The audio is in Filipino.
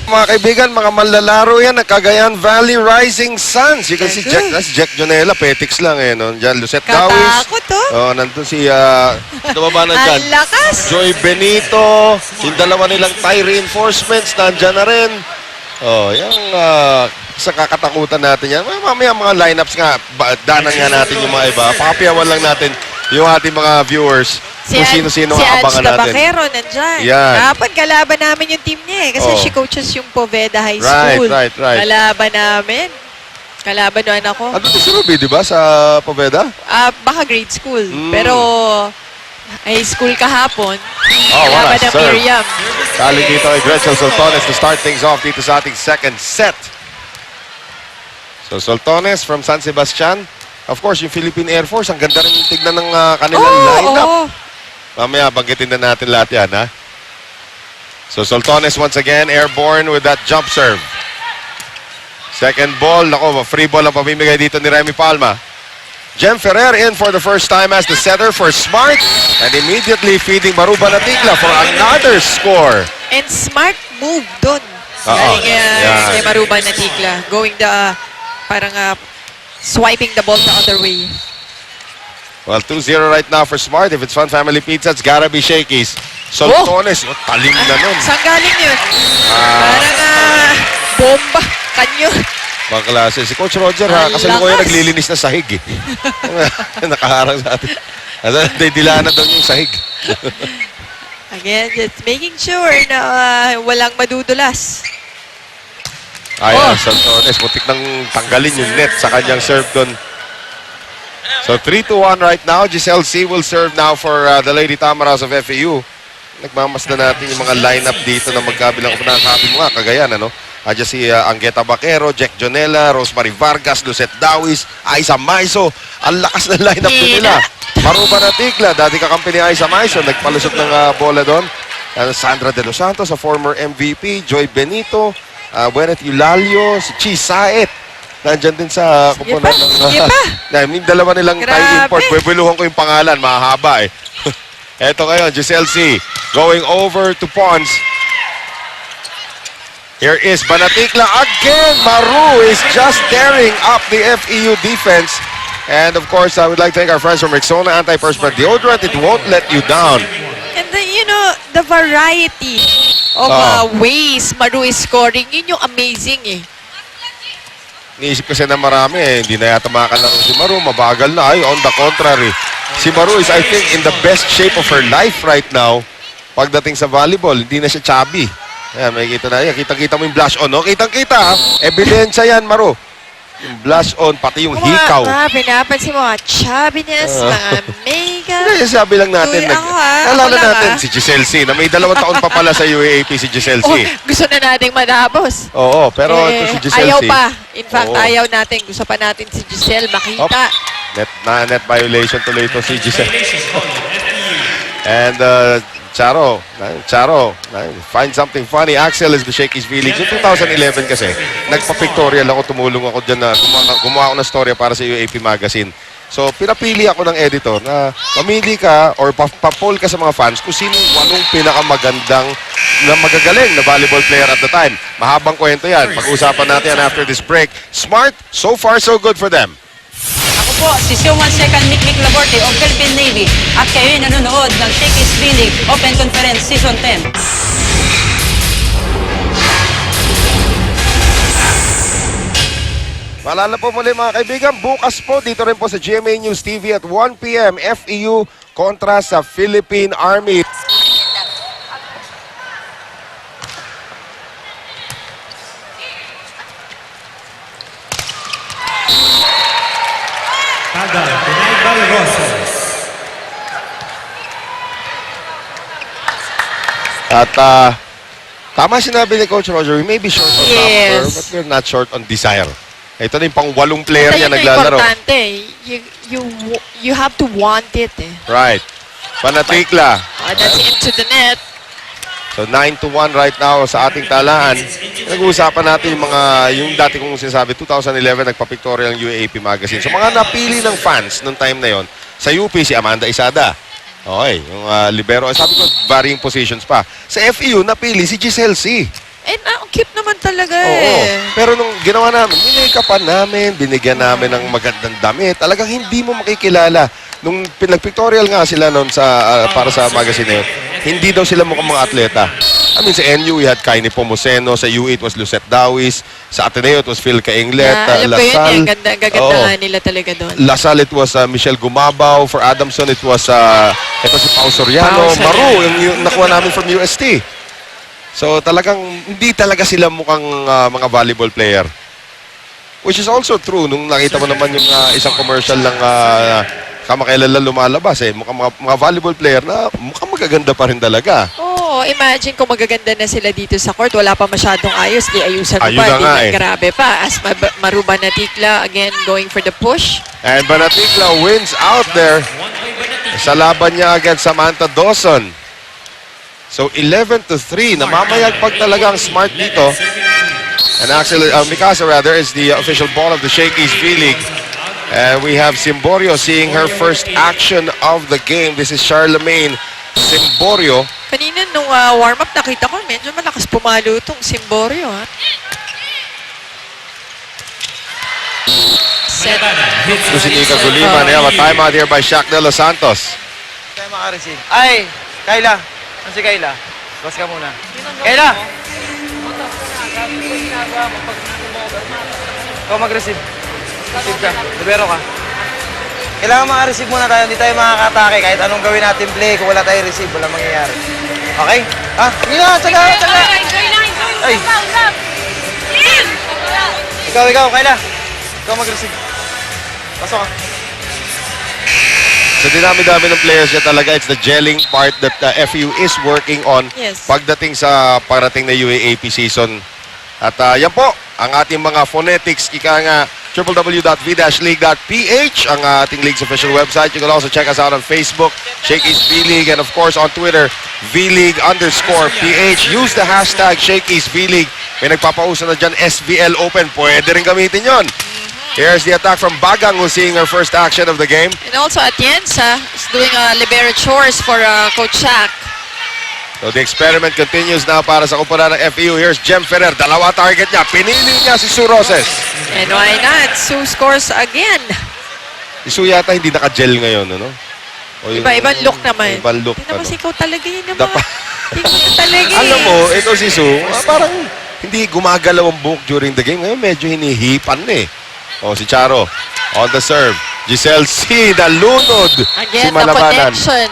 Mga kaibigan, mga manlalaro yan ng Cagayan Valley Rising Suns. You can see Jack Jonella, petics lang eh. No? Diyan, Lucette Dawis. Katakot to. Oh, nandun si, dumaba na dyan. Ang lakas. Joy Benito. Yung dalawa nilang tie reinforcements, nandyan na rin. Oh, yung sa kakatakutan natin yan. Mamaya mga lineups nga, danan nga natin yung mga iba. Papayawan lang natin yung ating mga viewers. Kung sino-sino ang abangan natin. Si Bakero nandyan. Yan. Dapat kalaban namin yung team niya eh. Kasi she coaches yung Poveda High School. Right. Kalaban namin. Kalaban no anak ko. Ano to si Ruby, di ba, sa Poveda? Baka grade school. Pero high school kahapon. Wala. Kalaban na Miriam. Kaling dito kay Gretchen Soltones to start things off dito sa ating second set. So Soltones from San Sebastian. Of course, yung Philippine Air Force, ang ganda rin tignan ng kanilang lineup. Mamaya, banggitin na natin lahat yan, ha? So, Soltones once again, airborne with that jump serve. Second ball, nako, free ball ang pamimigay dito ni Remy Palma. Jem Ferrer in for the first time as the setter for Smart. And immediately feeding Maruba Natikla for another score. And Smart move dun. Galing kay Maruba Natikla. Going the, parang swiping the ball the other way. Well, 2-0 right now for Smart. If it's Fun Family Pizza, it's gotta be Shakey's. Soltones, talim na nun. Saan galing yun? Parang bomba. Kanyo. Bang klase. Si Coach Roger, kasi ko yung naglilinis na sahig eh. Nakaharang sa atin. Dilaan na daw yung sahig. Again, just making sure na walang madudulas. Soltones, mutik nang tanggalin yung net sa kanyang serve doon. So 3-1 right now. Giselle C will serve now for the Lady Tamaras of FAU. Nagmamasdan natin yung mga lineup dito na magkabilang upunan. Sabi mo nga, Cagayan, ano? Diyan si Angueta Bakero, Jack Jonella, Rosemary Vargas, Lucette Dawis, Aiza Maiso. Ang lakas ng lineup din nila. Maruba Natikla, dati kakampi ni Aiza Maiso. Nagpalusot ng bola doon. Sandra De Los Santos, a former MVP. Joy Benito, Buenet Eulalio, si Chi Saet. Nandyan din sa kupunan ng... Yung dalawa nilang tie import. Buwiluhan ko yung pangalan. Mahaba eh. Eto ngayon, Giselle C. Going over to Pons. Here is Banatikla again. Maru is just tearing up the FEU defense. And of course, I would like to thank our friends from Rexona Anti-Perspirant Deodorant. It won't let you down. And then, you know, the variety of ways Maru is scoring, yun yung amazing eh. Niisip kasi na marami eh. Hindi na yata makakalaro si Maru. Mabagal na. Ay, on the contrary. Si Maru is, I think, in the best shape of her life right now. Pagdating sa volleyball, hindi na siya chubby. Ayan, may kita na. Kita-kita mo yung blush on, no? Kitang-kita, ha? Ebidensya yan, Maru. Yung blush on, pati yung hikaw. Pinapansin mo, chubbiness, mga makeup. Hindi, sabi lang natin. Nalala natin si Giselle C. Na may 2 taon pa pala sa UAAP si Giselle C. Gusto na nating matapos. Oo, pero ito si Giselle ayaw C. pa. In fact, ayaw natin. Gusto pa natin si Giselle makita. Net violation tuloy ito si Giselle. And Charo, find something funny. Axel is the Shakey's feelings. Yung 2011 kasi, nagpa-pictorial ako, tumulong ako dyan na gumawa ako ng storya para sa UAP Magazine. So, pinapili ako ng editor na mamili ka or pa-poll ka sa mga fans kung sino yung 8 pinakamagandang na magagaling na volleyball player at the time. Mahabang kwento yan. Pag-usapan natin yan after this break. Smart, so far so good for them. Ako po, si Siyuman Second Mikmik Laborte of Philippine Navy at kayo'y nanonood ng Shakey's Feeling Open Conference Season 10. Maalala po muli mga kaibigan, bukas po dito rin po sa GMA News TV at 1 p.m. FEU kontra sa Philippine Army. At tama sinabi ni Coach Roger, we may be short on number, but we're not short on desire. Ito na yung pang 8 player niya naglalaro. Importante. You have to want it eh. Right. Banatikla. That's into the net. So 9-1 right now sa ating talaan. Nag-uusapan natin yung dati kong sinasabi, 2011 nagpa-pictorial ng UAAP Magazine. So mga napili ng fans noong time na yon, sa UP si Amanda Isada. Okay, yung libero. Sabi ko, varying positions pa. Sa FEU, napili si Giselle C. Ang cute naman talaga Oo. eh. Pero nung ginawa namin, minikapan namin, binigyan namin ng magandang damit. Talagang hindi mo makikilala. Nung pinag-pictorial nga sila noon sa para sa magazine na yun, hindi daw sila mukhang mga atleta. I mean, sa NU, we had Kaini Pomoceno. Sa UE, it was Lucette Dawis. Sa Ateneo, it was Phil Cainglet. Alam ko yun, Lasal. ang ganda Oo. nga nila talaga doon. Lasal, it was Michelle Gumabaw. For Adamson, it was ito si Pao Soriano. Pao Soriano. Maru, yung nakuha namin from UST. So talagang hindi talaga sila mukhang mga volleyball player. Which is also true nung nakita mo naman yung isang commercial ng kamakailan lang lumalabas eh. Mukhang mga volleyball player na mukhang magaganda pa rin talaga. Oo, imagine kung magaganda na sila dito sa court. Wala pa masyadong ayos. Di ayusan mo Ayun pa. na Di nga na eh. grabe pa. As Maruba Natikla, again, going for the push. And Banatikla wins out there sa laban niya against Samantha Dawson. So 11-3, namamayagpag talaga ang Smart dito. And actually, Mikasa rather, is the official ball of the Shakey's V-League. And we have Simborio seeing her first action of the game. This is Charlemagne Simborio. Kanina nung warm-up, nakita ko, medyo malakas pumalo itong Simborio. Ha? Set. Ito si Nika Guliman. They have a timeout here by Shaq De Los Santos. Tayo makareceive. Ay! Kayla! Ano si Kayla? Bas ka muna. Kayla! Ikaw mag-receive. Receive ka. Libero ka. Kailangan maka-receive muna tayo. Hindi tayo makakatake. Kahit anong gawin natin play, kung wala tayo receive, walang mangyayari. Okay? Ha? Hindi na! Tsaga! Tsaga! Ay! Ikaw, Kayla! Ikaw mag-receive. Pasok ka. So dinami-dami ng players niya talaga. It's the gelling part that FEU is working on Yes. pagdating sa parating na UAAP season. At yan po, ang ating mga phonetics, ika nga www.v-league.ph, ang ating league's official website. You can also check us out on Facebook, Shakey's V-League, and of course on Twitter, V-League_PH. Use the hashtag Shakey's V-League. May nagpapauso na dyan, SVL Open. Pwede rin gamitin yon. Here's the attack from Bagang, who's seeing her first action of the game. And also Atienza is doing libero chores for Coach Shaq. So the experiment continues now para sa kumpara ng FEU. Here's Jem Ferrer. Dalawa target niya. Pinili niya si Sue Roses. And why not? Sue scores again. Si Sue yata hindi naka-gel ngayon, ano? O yung- Iba-ibang look naman. Ibang look. Tingnan mo, ano. ikaw talaga yun naman. Dapa- Tingnan mo talaga eh. Alam mo, ito si Sue, parang hindi gumagalaw ang buhok during the game. Ngayon medyo hinihipan na eh. O si Charo, on the serve. Giselle C. Nalunod. Again, si the Malabanan. connection